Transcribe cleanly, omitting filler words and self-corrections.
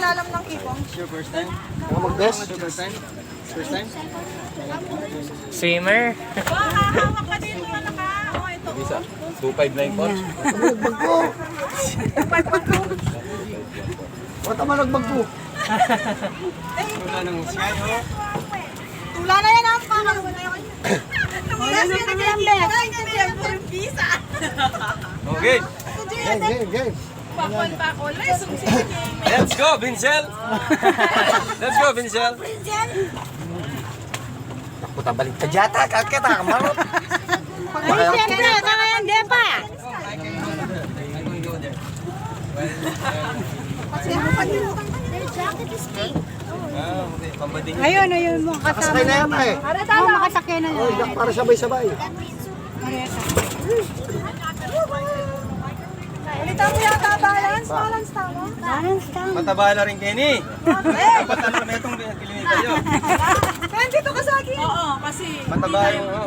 ilalim ng ipong. Your first time? Mga mag-best. Your first time? First time? Swimmer. Hawak ka dito na naka. Oh, ito. Visa. 259 po. Nagbag ko. Ba't naman nagbag ko? Wala nang sky, oh. Tula na yan ang parang. Tumilas yan ang yung visa. Okay. Game. Pakol. Ay, sumsili game. Let's go, Vincel! Let's go, Vincel! Puta, balik ka jata. Kakita, kamarot. Ay, siyempre, kaya hindi pa. Okay. Pambading. Ayun, mga Kasakay na yata eh. Oo, makasakyan na Oh, para sabay-sabay. Ulitan mo yata balance. Balance tama. Balance tama. Mataba na rin, Kenny. Dapat ano na itong kilinita nyo. Nandito ka sa akin. Oo, kasi. Mataba yung... oh.